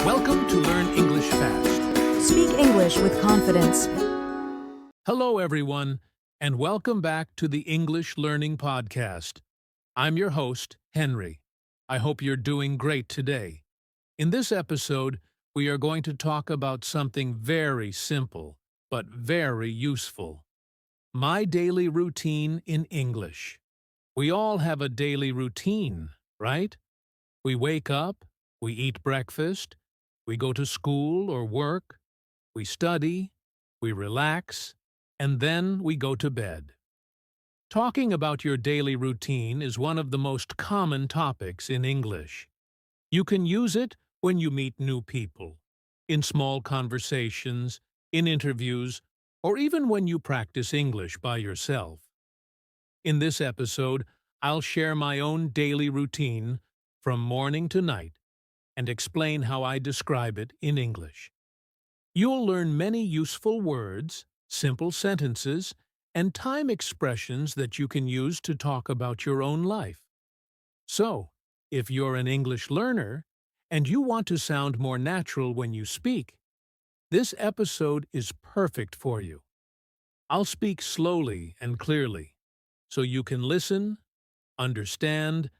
Welcome to Learn English Fast. Speak English with confidence. Hello, everyone, and welcome back to the English Learning Podcast. I'm your host, Henry. I hope you're doing great today. In this episode, we are going to talk about something very simple, but very useful. My daily routine in English. We all have a daily routine, right? We wake up, we eat breakfast, we go to school or work, we study, we relax, and then we go to bed. Talking about your daily routine is one of the most common topics in English. You can use it when you meet new people, in small conversations, in interviews, or even when you practice English by yourself. In this episode, I'll share my own daily routine from morning to night and explain how I describe it in English. You'll learn many useful words, simple sentences, and time expressions that you can use to talk about your own life. So, if you're an English learner and you want to sound more natural when you speak, this episode is perfect for you. I'll speak slowly and clearly, so you can listen, understand,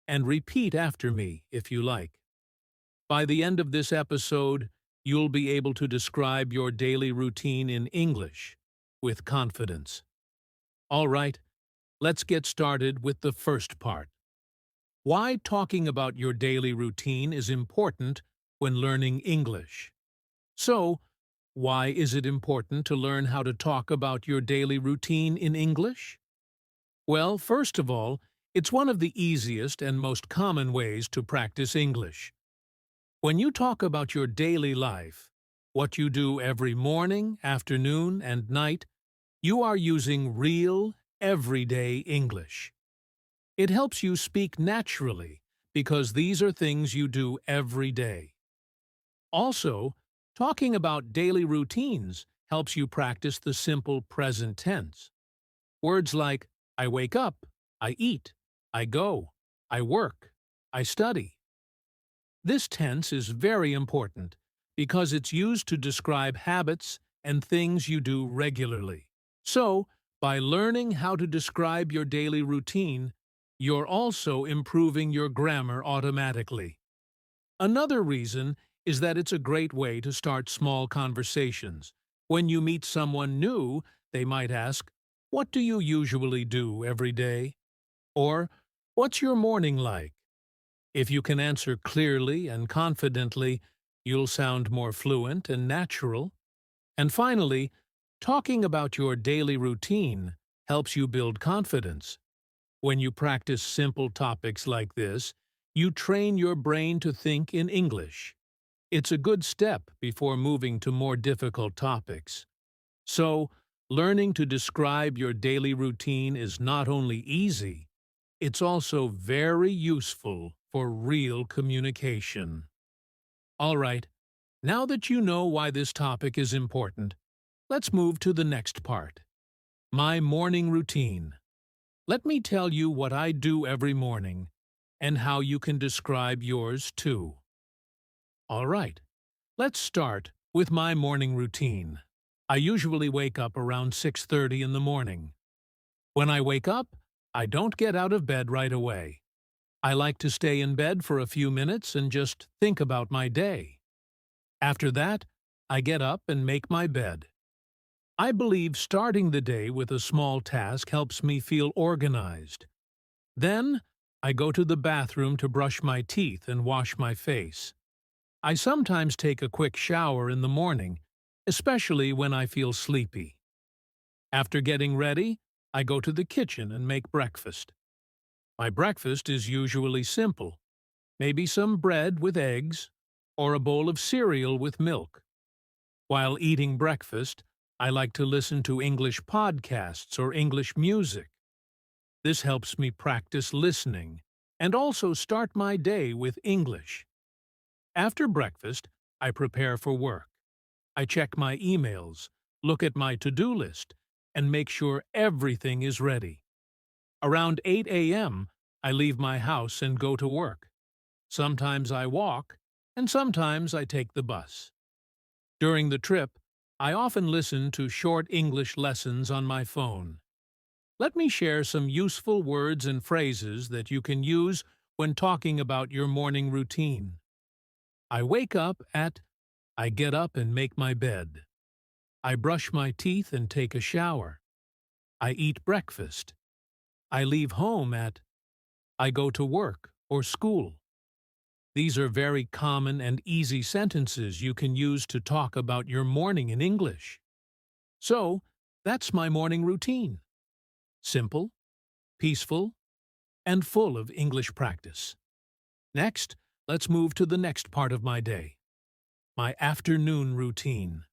and repeat after me if you like. By the end of this episode, you'll be able to describe your daily routine in English with confidence. All right, let's get started with the first part. Why talking about your daily routine is important when learning English. So, why is it important to learn how to talk about your daily routine in English? Well, first of all, it's one of the easiest and most common ways to practice English. When you talk about your daily life, what you do every morning, afternoon, and night, you are using real, everyday English. It helps you speak naturally because these are things you do every day. Also, talking about daily routines helps you practice the simple present tense. Words like I wake up, I eat, I go, I work, I study. This tense is very important because it's used to describe habits and things you do regularly. So, by learning how to describe your daily routine, you're also improving your grammar automatically. Another reason is that it's a great way to start small conversations. When you meet someone new, they might ask, "What do you usually do every day?" Or, "What's your morning like?" If you can answer clearly and confidently, you'll sound more fluent and natural. And finally, talking about your daily routine helps you build confidence. When you practice simple topics like this, you train your brain to think in English. It's a good step before moving to more difficult topics. So, learning to describe your daily routine is not only easy, it's also very useful for real communication. All right, now that you know why this topic is important, let's move to the next part. My morning routine. Let me tell you what I do every morning and how you can describe yours too. All right, let's start with my morning routine. I usually wake up around 6:30 in the morning. When I wake up, I don't get out of bed right away. I like to stay in bed for a few minutes and just think about my day. After that, I get up and make my bed. I believe starting the day with a small task helps me feel organized. Then, I go to the bathroom to brush my teeth and wash my face. I sometimes take a quick shower in the morning, especially when I feel sleepy. After getting ready, I go to the kitchen and make breakfast. My breakfast is usually simple, maybe some bread with eggs or a bowl of cereal with milk. While eating breakfast, I like to listen to English podcasts or English music. This helps me practice listening and also start my day with English. After breakfast, I prepare for work. I check my emails, look at my to-do list, and make sure everything is ready. Around 8 a.m., I leave my house and go to work. Sometimes I walk, and sometimes I take the bus. During the trip, I often listen to short English lessons on my phone. Let me share some useful words and phrases that you can use when talking about your morning routine. I wake up at I get up and make my bed. I brush my teeth and take a shower. I eat breakfast. I leave home at I go to work or school. These are very common and easy sentences you can use to talk about your morning in English. So, that's my morning routine. Simple, peaceful, and full of English practice. Next, let's move to the next part of my day. My afternoon routine.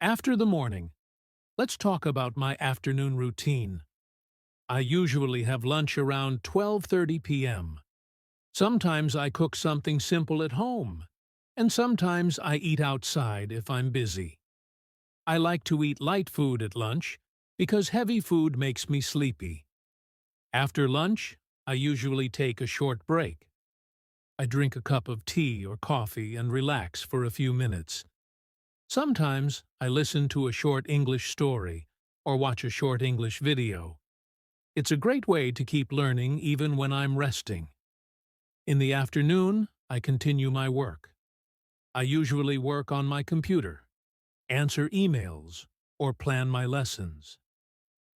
After the morning, let's talk about my afternoon routine. I usually have lunch around 12:30 p.m. Sometimes I cook something simple at home, and sometimes I eat outside if I'm busy. I like to eat light food at lunch because heavy food makes me sleepy. After lunch, I usually take a short break. I drink a cup of tea or coffee and relax for a few minutes. Sometimes I listen to a short English story or watch a short English video. It's a great way to keep learning even when I'm resting. In the afternoon, I continue my work. I usually work on my computer, answer emails, or plan my lessons.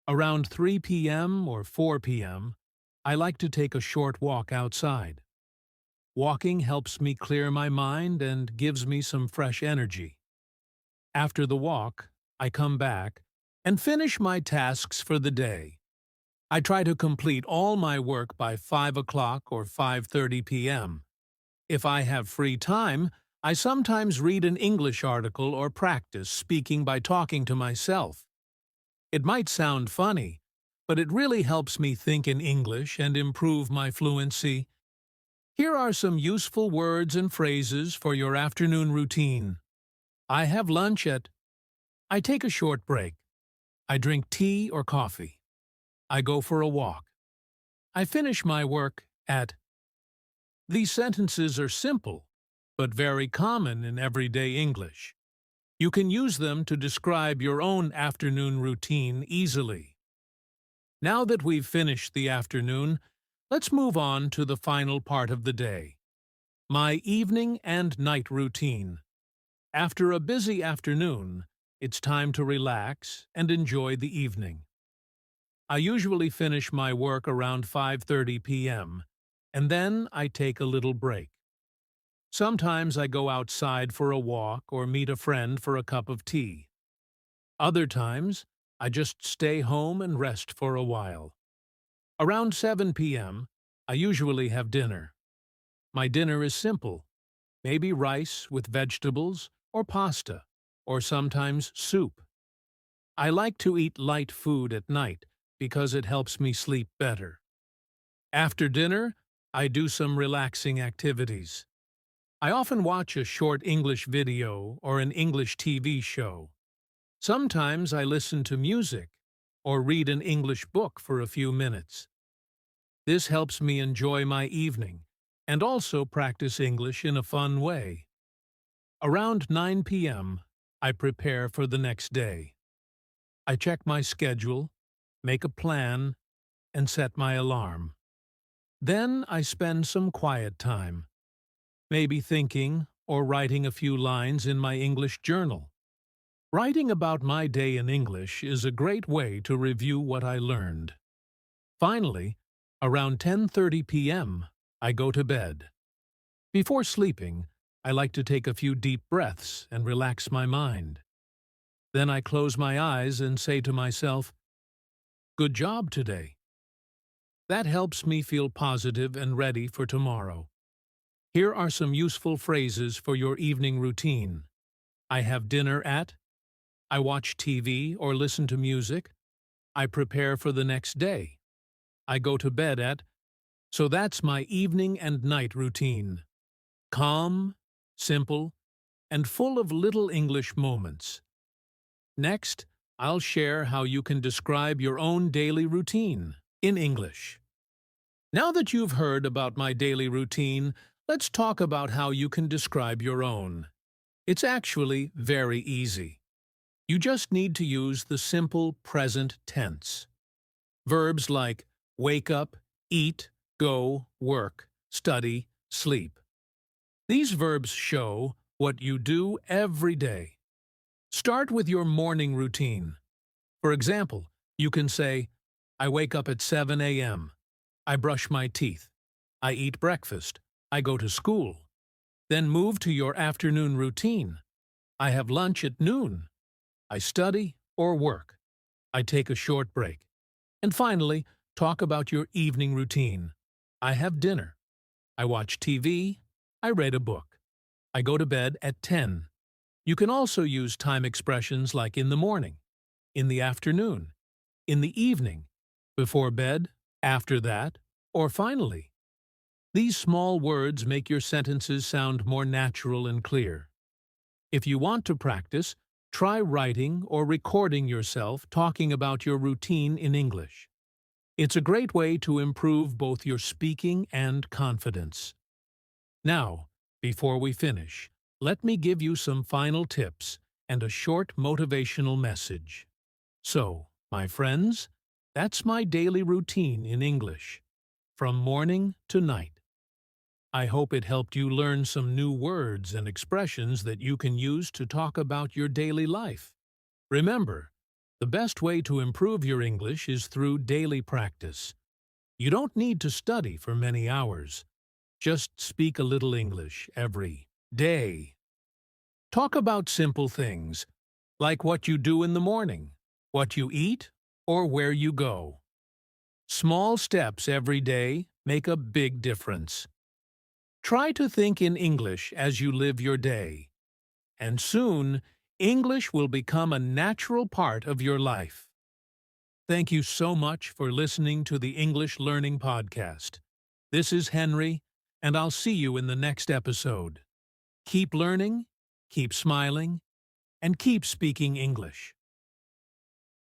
Around 3 p.m. or 4 p.m., I like to take a short walk outside. Walking helps me clear my mind and gives me some fresh energy. After the walk, I come back and finish my tasks for the day. I try to complete all my work by 5 o'clock or 5:30 p.m. If I have free time, I sometimes read an English article or practice speaking by talking to myself. It might sound funny, but it really helps me think in English and improve my fluency. Here are some useful words and phrases for your afternoon routine. I have lunch at I take a short break. I drink tea or coffee. I go for a walk. I finish my work at These sentences are simple, but very common in everyday English. You can use them to describe your own afternoon routine easily. Now that we've finished the afternoon, let's move on to the final part of the day. My evening and night routine. After a busy afternoon, it's time to relax and enjoy the evening. I usually finish my work around 5:30 p.m., and then I take a little break. Sometimes I go outside for a walk or meet a friend for a cup of tea. Other times, I just stay home and rest for a while. Around 7 p.m., I usually have dinner. My dinner is simple, maybe rice with vegetables or pasta, or sometimes soup. I like to eat light food at night because it helps me sleep better. After dinner, I do some relaxing activities. I often watch a short English video or an English TV show. Sometimes I listen to music or read an English book for a few minutes. This helps me enjoy my evening and also practice English in a fun way. Around 9 p.m., I prepare for the next day. I check my schedule, make a plan, and set my alarm. Then I spend some quiet time, maybe thinking or writing a few lines in my English journal. Writing about my day in English is a great way to review what I learned. Finally, around 10:30 p.m., I go to bed. Before sleeping, I like to take a few deep breaths and relax my mind. Then I close my eyes and say to myself, "Good job today." That helps me feel positive and ready for tomorrow. Here are some useful phrases for your evening routine. I have dinner at. I watch TV or listen to music. I prepare for the next day. I go to bed at. So that's my evening and night routine. Calm, simple, and full of little English moments. Next, I'll share how you can describe your own daily routine in English. Now that you've heard about my daily routine, Let's talk about how you can describe your own. It's actually very easy. You just need to use the simple present tense. Verbs like wake up, eat, go, work, study, sleep. These verbs show what you do every day. Start with your morning routine. For example, you can say, I wake up at 7 a.m. I brush my teeth. I eat breakfast. I go to school. Then move to your afternoon routine. I have lunch at noon. I study or work. I take a short break. And finally, talk about your evening routine. I have dinner. I watch TV. I read a book. I go to bed at 10. You can also use time expressions like in the morning, in the afternoon, in the evening, before bed, after that, or finally. These small words make your sentences sound more natural and clear. If you want to practice, try writing or recording yourself talking about your routine in English. It's a great way to improve both your speaking and confidence. Now, before we finish, let me give you some final tips and a short motivational message. So, my friends, that's my daily routine in English, from morning to night. I hope it helped you learn some new words and expressions that you can use to talk about your daily life. Remember, the best way to improve your English is through daily practice. You don't need to study for many hours. Just speak a little English every day. Talk about simple things, like what you do in the morning, what you eat, or where you go. Small steps every day make a big difference. Try to think in English as you live your day, and soon English will become a natural part of your life. Thank you so much for listening to the English Learning Podcast. This is Henry, and I'll see you in the next episode. Keep learning, keep smiling, and keep speaking English.